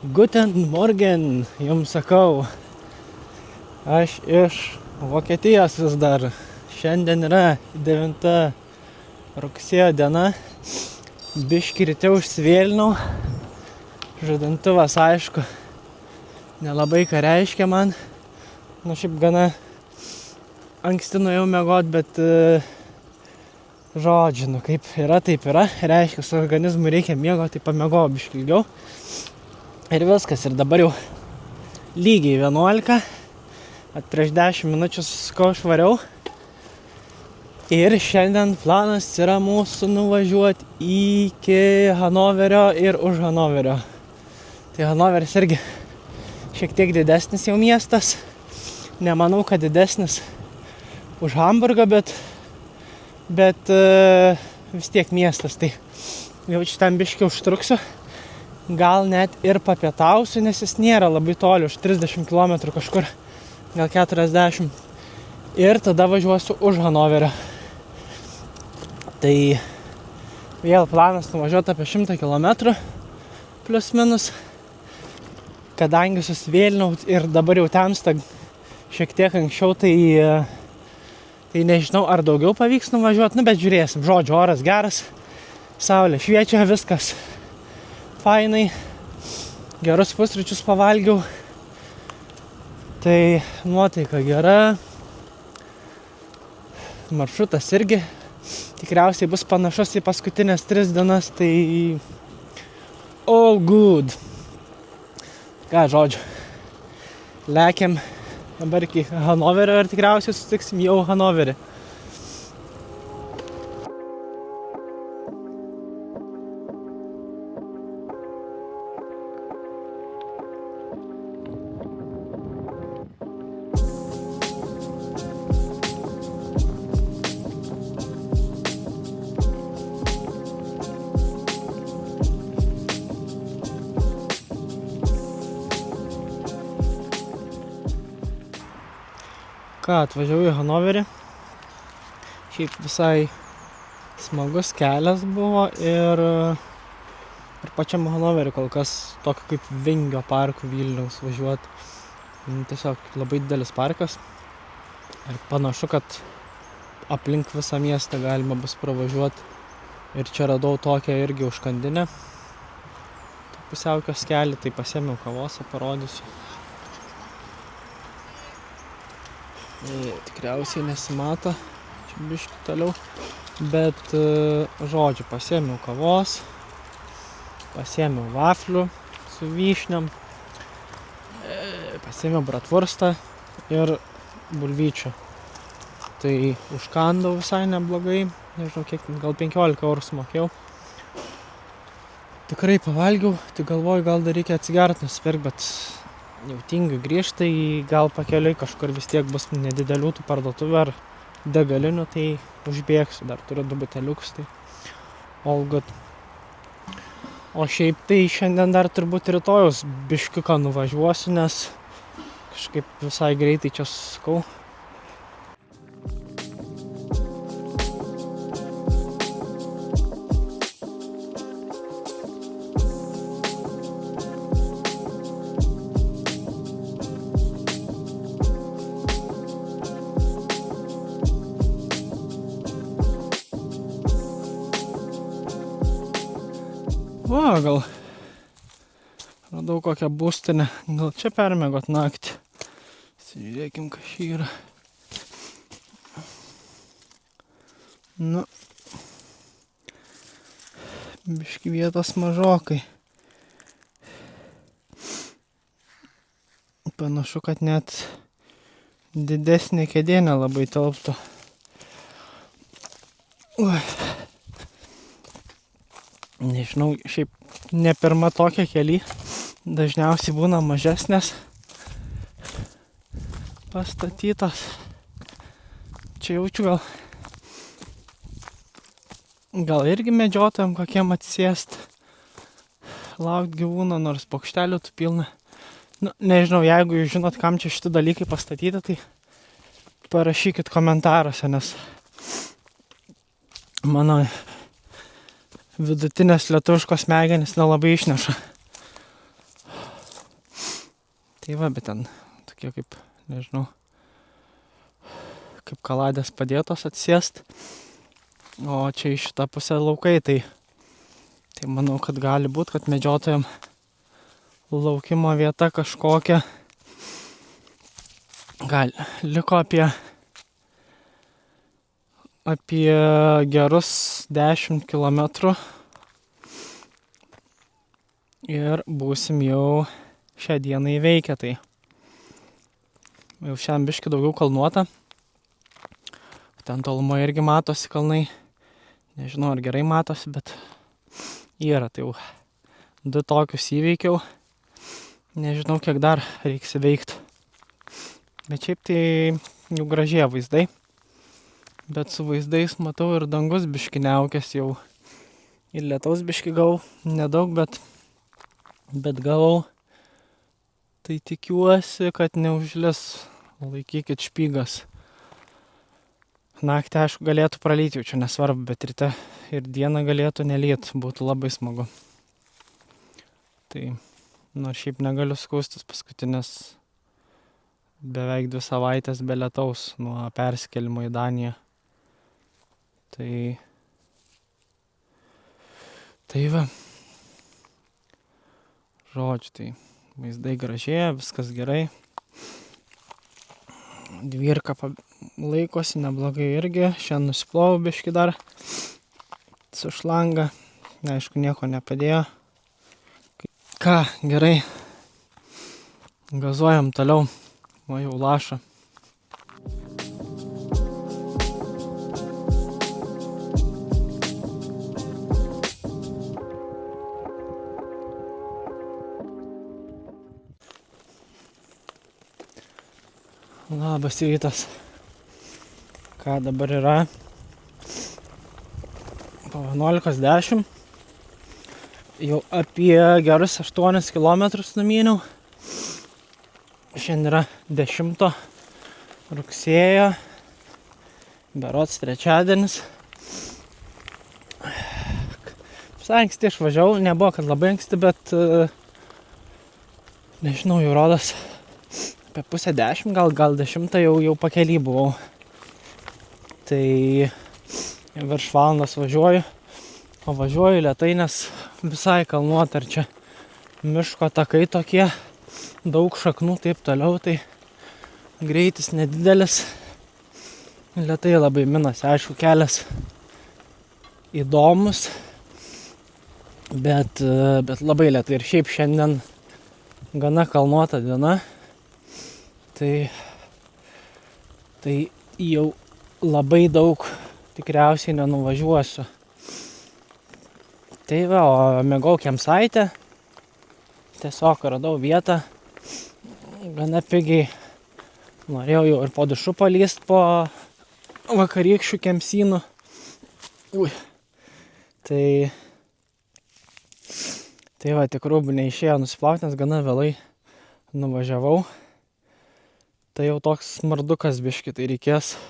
Guten Morgen, jums sakau. Aš iš Vokietijos vis dar. Šiandien yra 9 rugsėjo diena. Biškį ryte užsivėlinau. Žadintuvas, aišku, nelabai ką reiškia man. Šiaip gana anksti nuėjau miegot, bet žodžiu, kaip yra, taip yra. Reiškia, su organizmu reikia miego, tai pamiegojau biškį ilgiau. Ir viskas, ir dabar jau lygiai 11, prieš 10 minučių susikau švariau. Ir šiandien planas yra mūsų nuvažiuoti iki Hanoverio ir už Hanoverio. Tai Hanoveris irgi šiek tiek didesnis jau miestas. Nemanau, kad didesnis už Hamburgą, bet vis tiek miestas. Tai jau šitam biškį užtruksiu. Gal net ir papietausiu, nes jis nėra labai toli, už 30 km kažkur, gal 40. Ir tada važiuosiu už Hanoverio. Tai vėl planas nuvažiuoti apie 100 km, plius minus. Kadangi susivėlinau ir dabar jau temsta šiek tiek anksčiau, tai nežinau, ar daugiau pavyks nuvažiuoti, bet žiūrėsim. Žodžiu, oras geras, saulė šviečia, viskas fainai, gerus pusryčius pavalgiau, tai nuotaika gera, maršrutas irgi tikriausiai bus panašus į paskutinės 3 dienas, tai all good. Ką, žodžiu, lekiam dabar iki Hanoverio ir tikriausiai susitiksim jau Hanoverį. Ką, atvažiavau į Hanoverį. Šiaip visai smagus kelias buvo ir pačiam Hanoverį kol kas tokio kaip Vingio parku Vilniaus važiuoti. Tiesiog labai didelis parkas. Ir panašu, kad aplink visą miestą galima bus pravažiuoti. Ir čia radau tokią irgi užkandinę. Pusiaukės kelį, tai pasiėmiau kavos, parodysiu. Tikriausiai nesimato, čia biškį toliau, bet žodžiu, pasiėmiau kavos, pasiėmiau vaflių su vyšniam, pasiėmiau bratwurstą ir bulvyčių. Tai užkandau visai neblogai, nežinau kiek, gal 15 eurų sumokėjau. Tikrai pavalgiau, tai galvoju, gal dar reikia atsigerti, nusipirkt, bet jau tingiu grįžti, gal pakeliui kažkur vis tiek bus nedidelių tų parduotuvių ar degalinių, tai užbėgsiu, dar turiu 2 buteliukus, tai all good. O šiaip tai šiandien dar turbūt rytojaus biškiuką nuvažiuosiu, nes kažkaip visai greitai čia susikau. Va, gal radau kokią būstinę, gal čia permiegot naktį. Žiūrėkim, kas čia yra. Nu, biškį vietos mažokai. Panašu, kad net didesnė kėdė nelabai telptų. Nežinau, šiaip ne pirma tokia keli, dažniausiai būna mažesnės pastatytos. Čia jaučiu gal irgi medžiotojam kokiem atsisėst, laukt gyvūną, nors paukštelių tų pilna. Nu, nežinau, jeigu jūs žinot, kam čia šitie dalykai pastatyti, tai parašykit komentaruose, nes mano vidutinės lietuviškos smegenys nelabai išneša Tai va, bet ten tokie kaip, nežinau, kaip kaladės padėtos atsėst. O čia iš šitą pusę laukai, tai manau, kad gali būt, kad medžiotojam laukimo vieta kažkokia. Gal liko apie gerus 10 kilometrų. Ir būsim jau šią dieną įveikę, tai jau šiandien biškį daugiau kalnuota. Ten tolumoje irgi matosi kalnai. Nežinau, ar gerai matosi, bet yra. Tai jau 2 tokius įveikiau. Nežinau, kiek dar reiks įveikti. Bet šiaip tai jau gražėja vaizdai. Bet su vaizdais matau ir dangus biškį neaukęs jau. Ir lietaus biškį gavau. Nedaug, bet gavau. Tai tikiuosi, kad neužlis. Laikykit špygas. Naktį, aišku, galėtų pralyti, jau čia nesvarbu, bet ryte ir dieną galėtų nelyt, būtų labai smagu. Tai, nors šiaip negaliu skųstis, paskutinės beveik 2 savaitės be lietaus nuo persikėlimo į Daniją. Tai va. Žodžiu, tai vaizdai gražėja, viskas gerai. Dvirka laikosi neblogai irgi. Šiandien nusiplovau biškį dar su šlanga. Aišku, nieko nepadėjo. Ką, gerai. Gazuojam toliau. O jau laša. Labas rytas. Ką dabar yra? Po 11:10. Jau apie gerus 8 kilometrus numyniau. Šiandien yra 10 rugsėjo. Berods trečiadienis. Visai anksti išvažiavau. Nebuvo, kad labai anksti, bet nežinau, jau rodos apie 9:30, gal 10 jau pakely buvau. Tai virš valandos važiuoju, o važiuoju lėtai, nes visai kalnuota, ar čia miško takai tokie, daug šaknų, taip toliau, tai greitis nedidelis, lėtai labai minasi, aišku, kelias įdomus, bet labai lėtai. Ir šiaip šiandien gana kalnuota diena. Tai jau labai daug tikriausiai nenuvažiuosiu. Tai va, o mėgau kemsaitę. Tiesiog radau vietą. Gana pigiai. Norėjau jau ir po dušu palyst po vakarykščių kemsynų. Tai va, tik rūbų neišėjo nusiplauti, nes gana vėlai nuvažiavau. Tai jau toks smardukas biški, tai reikės,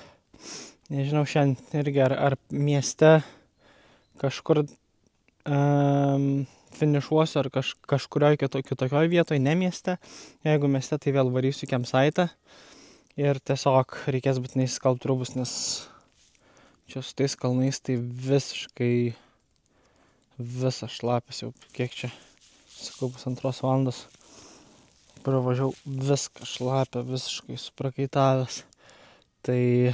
nežinau, šiandien irgi ar mieste kažkur finišuosiu, ar kažkurioje kitokioje vietoje, ne mieste. Jeigu mieste, tai vėl varysiu kemsaitą. Ir tiesiog reikės būtinai skalbt rūbus, nes čia su tais kalnais tai visiškai visas šlapias jau, kiek čia, sakau, 2 valandos. Pravažiau viską šlapia, visiškai suprakaitavęs. Tai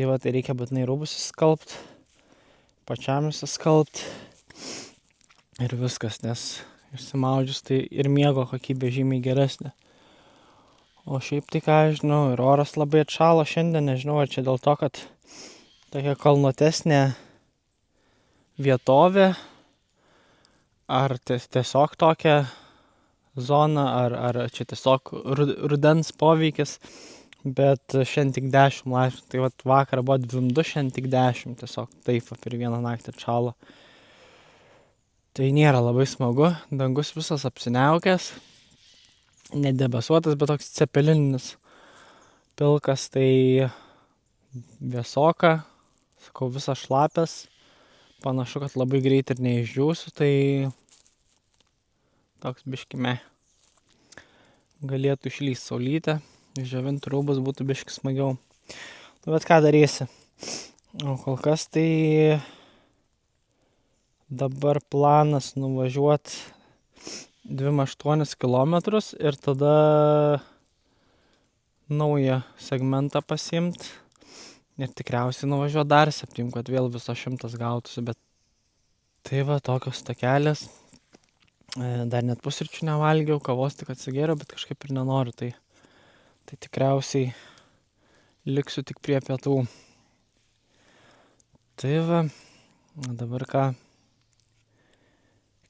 va, tai reikia būtinai rūbus įskalbt, pačiam įsiskalbt ir viskas, nes išsimaudžius tai ir miego kokybė žymiai geresnė. O šiaip tai ką aš žinau, ir oras labai atšalo šiandien, nežinau, ar čia dėl to, kad tokia kalnuotesnė vietovė, ar tiesiog tokia zona, ar čia tiesiog rudens poveikis, bet šiandien tik 10 laipsnių, tai vat vakar buvo 22, šiandien tik 10, tiesiog taip per vieną naktį atšalo. Tai nėra labai smagu, dangus visas apsiniaukęs, nedebesuotas, bet toks cepelininis pilkas, tai vėsoka, sakau, visas šlapės, panašu, kad labai greit ir neišdžiūsiu, tai toks biškime. galėtų išlysti saulytę, išdžiovinti rūbus būtų biškį smagiau. Bet ką darysi? O kol kas tai dabar planas nuvažiuoti 28 km ir tada naują segmentą pasiimti ir tikriausiai nuvažiuoti dar 7, kad vėl viso 100 gautųsi, bet tai va tokios takelės. Dar net pusryčių nevalgiau, kavos tik atsigėriau, bet kažkaip ir nenoriu, tai tikriausiai liksiu tik prie pietų. Tai va, dabar ką,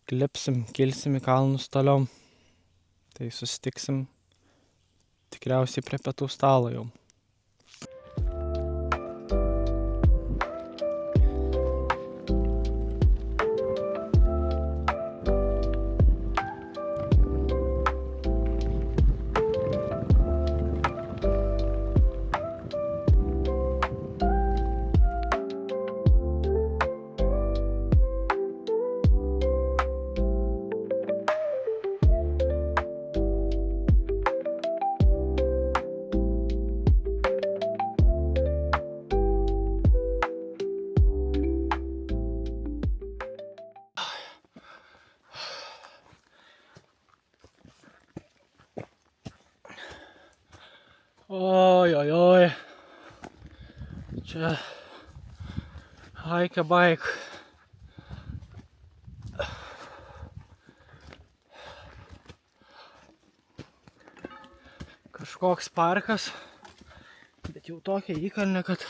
klipsim, kilsim į kalnus toliau, tai susitiksim tikriausiai prie pietų stalo jau. Oi. Čia hike bike. Kažkoks parkas, bet jau tokia įkalnė, kad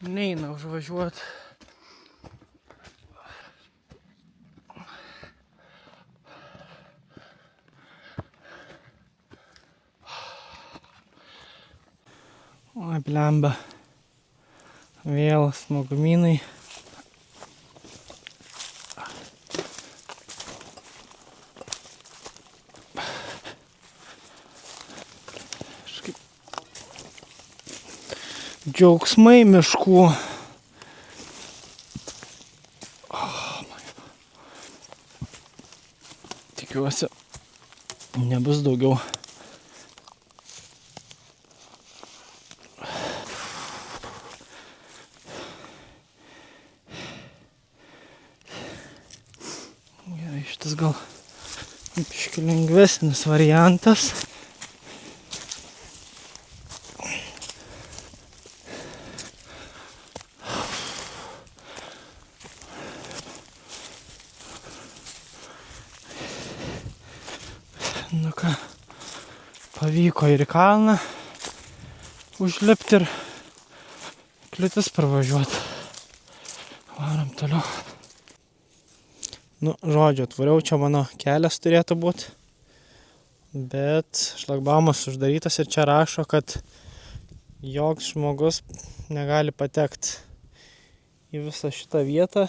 neina užvažiuoti. Oi, blemba. Vėl smagumynai. Kažkaip džiaugsmai miškų. Tikiuosi, nebus daugiau. Šitas gal biškį lengvesnis variantas. Nu ką, pavyko ir į kalną užlipti ir kliūtis pravažiuoti. Varom toliau. Nu, žodžiu, atvariau, čia mano kelias turėtų būti, bet šlagbaumas uždarytas ir čia rašo, kad joks žmogus negali patekti į visą šitą vietą,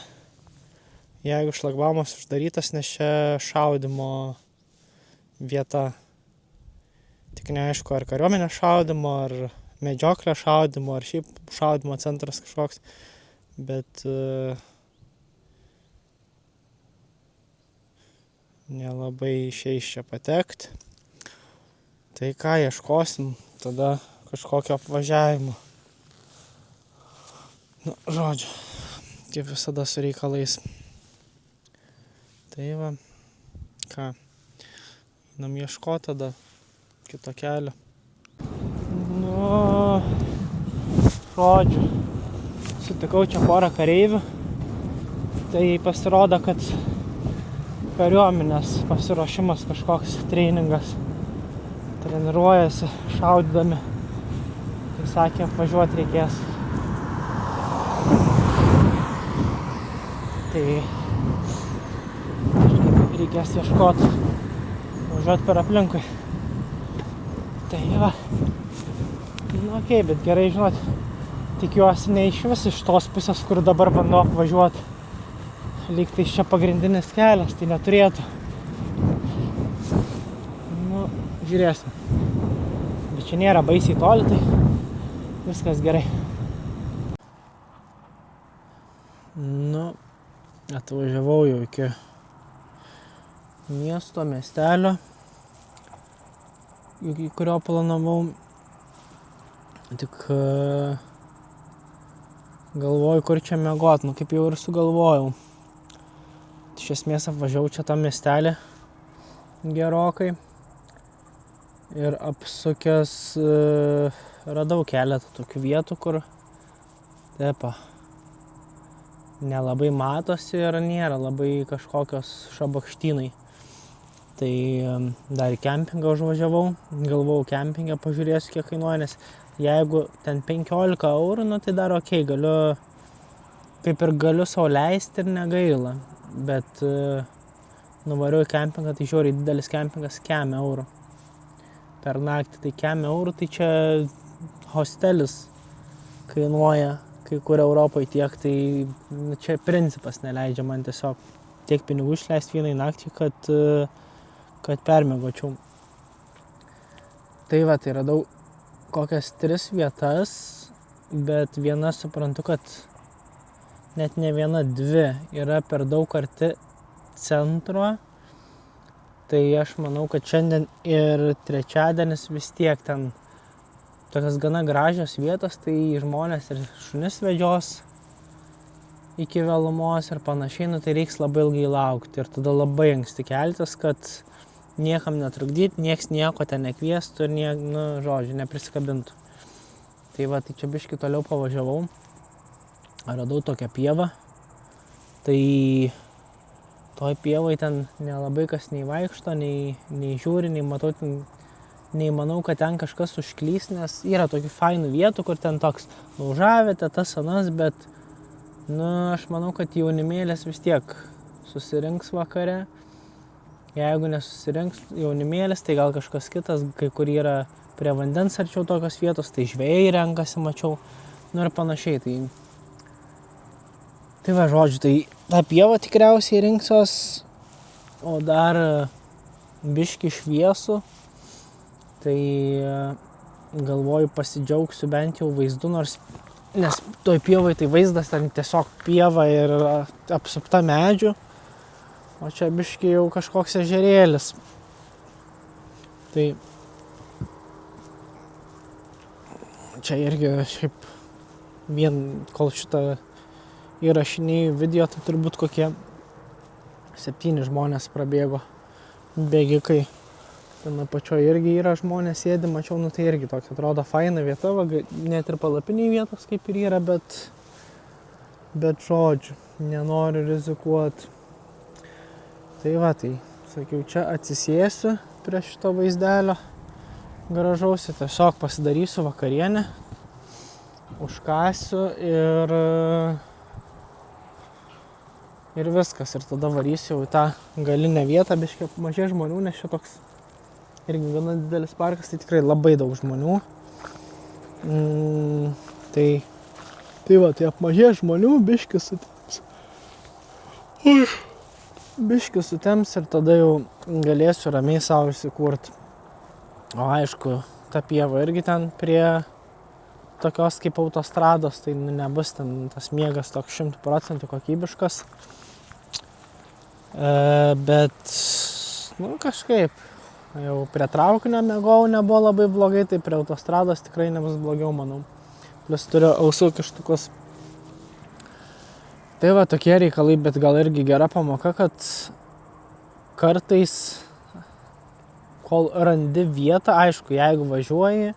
jeigu šlagbaumas uždarytas, nes čia šaudymo vieta. Tik neaišku, ar kariuomenės šaudymo, ar medžioklė šaudymo, ar šiaip šaudymo centras kažkoks, bet nelabai išeis čia patekti. Tai ką, ieškosim tada kažkokio apvažiavimo. Nu, žodžiu, kaip visada su reikalais. Tai va, ką, einam ieškoti tada kito kelio. Nu, žodžiu, sutikau čia porą kareivių. Tai pasirodo, kad kariuomenės pasiruošimas kažkoks treningas. Treniruojasi šaudydami. Tai sakė, apvažiuoti reikės. Tai reikės ieškoti, važiuoti per aplinkui. Tai va. Nu okei, bet gerai žinot, tikiuosi ne iš vis iš tos pusės, kur dabar bandau apvažiuoti. Lyg tai čia pagrindinis kelias, tai neturėtų. Nu, žiūrėsim. Bet čia nėra baisiai toli, tai viskas gerai. Nu, atvažiavau jau iki miesto, miestelio. į kurio planavau. Tik galvoju, kur čia miegot, nu kaip jau ir sugalvojau. Iš esmės apvažiavau čia tą miestelį gerokai ir apsukęs radau keletą tokių vietų, kur nelabai matosi ir nėra labai kažkokios šabakštynai. Tai dar į kempingą užvažiavau, galvojau kempingę pažiūrėsiu, kiek kainuoja, nes jeigu ten 15 eurų, nu tai dar okei, galiu sau leisti ir negaila, bet nuvariau į kempingą, tai žiūri, didelis kempingas 100 eurų per naktį, tai 100 eurų, tai čia hostelis kainuoja kai kur Europoje tiek, tai čia principas neleidžia man tiesiog tiek pinigų išleisti vienai nakčiai, kad permiegočiau. Tai tai radau kokias 3 vietas, bet viena suprantu, kad net ne viena, 2 yra per daug arti centro. Tai aš manau, kad šiandien ir trečiadienis vis tiek ten tokios gana gražios vietos, tai žmonės ir šunis vedžios iki vėlumos ir panašiai, nu tai reiks labai ilgai laukti ir tada labai anksti keltis, kad niekam netrukdyti, nieks nieko ten nekviestų ir žodžiu, neprisikabintų. Tai tai čia biškį toliau pavažiavau, radau tokią pievą, tai toj pievai ten nelabai kas nei vaikšto, nei žiūri, nei matau, nei manau, kad ten kažkas užklys, nes yra tokių fainų vietų, kur ten toks laužavietė, tas anas, bet aš manau, kad jaunimėlis vis tiek susirinks vakare. Jeigu nesusirinks jaunimėlis, tai gal kažkas kitas, kai kur yra prie vandens arčiau tokios vietos, tai žvejai renkasi, mačiau, ir panašiai. Tai žodžiu, tai tą pievą tikriausiai rinksiuos, o dar biškį šviesų, tai galvoju pasidžiaugsiu bent jau vaizdu, nes toj pievai tai vaizdas ten tiesiog pieva ir apsupta medžių. O čia biškį jau kažkoks ežerėlis. Tai čia irgi šiaip kol šitą įrašinėjau video, tai turbūt kokie 7 žmonės prabėgo bėgikai. Ten apačioje irgi yra žmonės sėdi, mačiau, tai irgi tokia atrodo faina vieta, net ir palapiniai vietos kaip ir yra, bet žodžiu, nenoriu rizikuoti. Tai sakiau, čia atsisėsiu prie šito vaizdelio gražaus, tiesiog pasidarysiu vakarienę, užkasiu ir viskas. Ir tada varysiu į tą galinę vietą, biškį mažai žmonių, nes čia toks irgi gana didelis parkas, tai tikrai labai daug žmonių. Tai apmažė žmonių, biškį sutems ir tada jau galėsiu ramiai savo įsikurti. O aišku, ta pieva irgi ten prie tokios kaip autostrados, tai nebus ten tas miegas toks 100% kokybiškas. Bet, kažkaip, jau prie traukinio miegojau, nebuvo labai blogai, tai prie autostrados tikrai nebus blogiau, manau. Plius turiu ausų kištukus. Tai tokie reikalai, bet gal irgi gera pamoka, kad kartais, kol randi vietą, aišku, jeigu važiuoji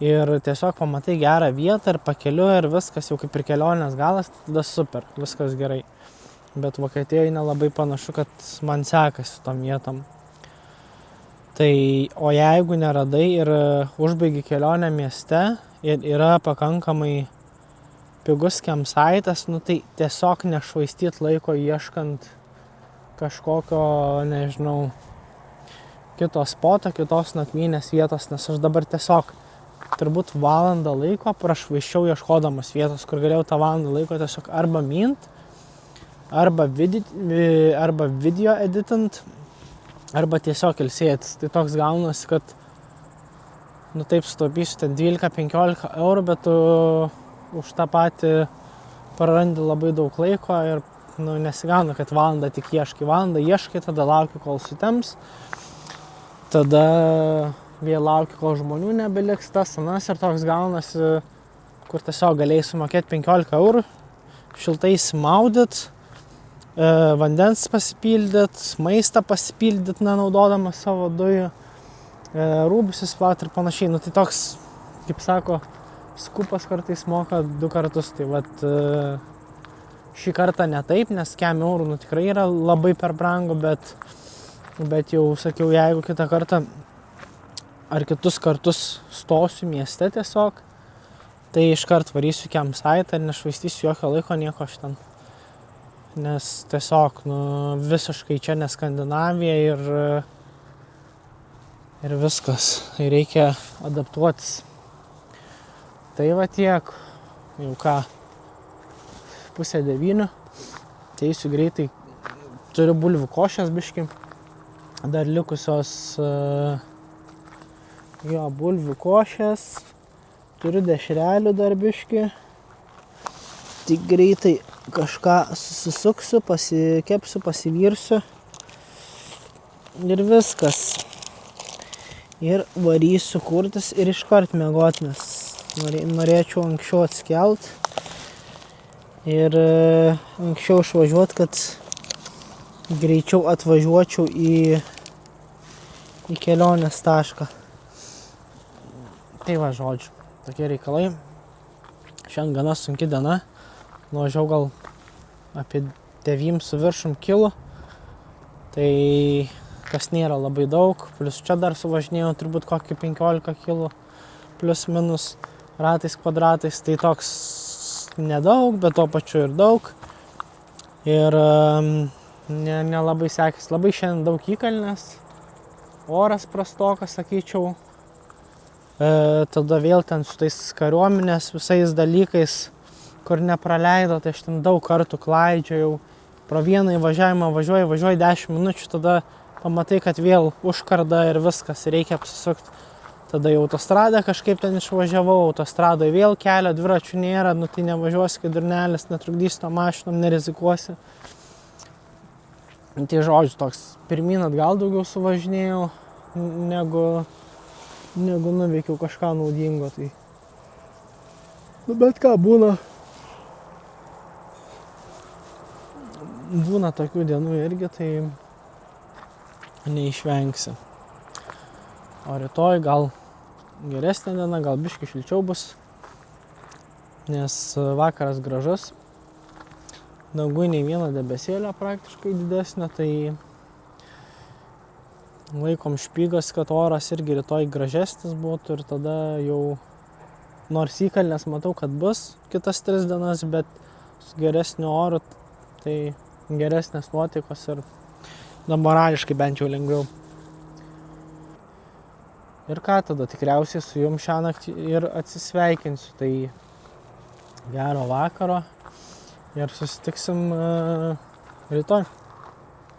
ir tiesiog pamatai gerą vietą ir pakeliu ir viskas jau kaip ir kelionės galas, tada super, viskas gerai. Bet Vokietijoje nelabai panašu, kad man sekasi tom vietom. Tai, o jeigu neradai ir užbaigi kelionę mieste ir yra pakankamai pigus campsite'as, tai tiesiog nešvaistyt laiko ieškant kažkokio, nežinau, kito spoto, kitos nakvynės vietos, nes aš dabar tiesiog turbūt valandą laiko prašvaiščiau ieškodamas vietos, kur galėjau tą valandą laiko tiesiog arba mint, arba video editint, arba tiesiog ilsėtis. Tai toks gaunasi, kad taip sutaupysiu ten 12-15 eurų, bet tu už tą patį prarandi labai daug laiko ir nesigauna, kad valandą tik ieškai, tada lauki, kol sutems, tada vėl lauki, kol žmonių nebeliks tas, anas ir toks gaunasi, kur tiesiog galėjai sumokėti 15 eurų, šiltai įsimaudyt, vandens pasipildyt, maistą pasipildyt, nenaudodamas savo dujų, rūbus įsiplauti ir panašiai. Nu, tai toks, kaip sako, skupas kartais moka 2 kartus. Tai vat šį kartą ne taip, nes 100 eurų nu, tikrai yra labai per brangu, bet jau sakiau, jeigu kitą kartą ar kitus kartus stosiu mieste tiesiog, tai iškart varysiu campsite ir nešvaistysiu jokio laiko, nieko aš ten. Nes tiesiog nu, visiškai čia ne Skandinavija ir viskas. Tai reikia adaptuotis. Tai va tiek, jau ką, 8:30, teisiu greitai, turiu bulvių košės biškį, dar likusios bulvių košės, turiu dešrelių dar biškį, tik greitai kažką susisuksiu, pasikepsiu, pasivirsiu ir viskas. Ir varysiu kurtis ir iškart miegot, nes norėčiau anksčiau atsikelt ir anksčiau išvažiuot, kad greičiau atvažiuočiau į kelionės tašką. Tai va, žodžiu, tokie reikalai. Šiandien gana sunki diena. Nuvažiavau gal apie 9 su viršum kilų. Tai kas nėra labai daug. Plius čia dar suvažinėjau turbūt kokį 15 kilų. Plius minus ratais kvadratais. Tai toks nedaug, bet tuo pačiu ir daug. Ir nelabai sekės. Labai šiandien daug įkalnės. Oras prastokas, sakyčiau. Tada vėl ten su tais kariuomenės visais dalykais, kur nepraleido, tai aš ten daug kartų klaidžiojau. Pro vieną įvažiavimą važiuoji 10 minučių, tada pamatai, kad vėl užkarda ir viskas, reikia apsisukti. Tada į autostradą kažkaip ten išvažiavau, autostradoje vėl kelio, dviračių nėra, nu tai nevažiuosi, kad durnelis netrukdys to mašinom, nerizikuosi. Tai žodžiu, toks pirmyn atgal daugiau suvažinėjau, negu nuveikiau kažką naudingo. Tai. Nu, bet ką, būna tokių dienų irgi, tai neišvengsi. O rytoj gal geresnė diena, gal biškį šilčiau bus, nes vakaras gražus. Dangui nei vieno debesėlio praktiškai didesnio, tai laikom špygas, kad oras irgi rytoj gražesnis būtų ir tada jau nors įkalnės matau, kad bus kitas 3 dienas, bet su geresniu oru tai geresnės nuotaikos ir morališkai bent jau lengviau. Ir ką tada, tikriausiai su jums šią naktį ir atsisveikinsiu. Tai gero vakaro ir susitiksim rytoj.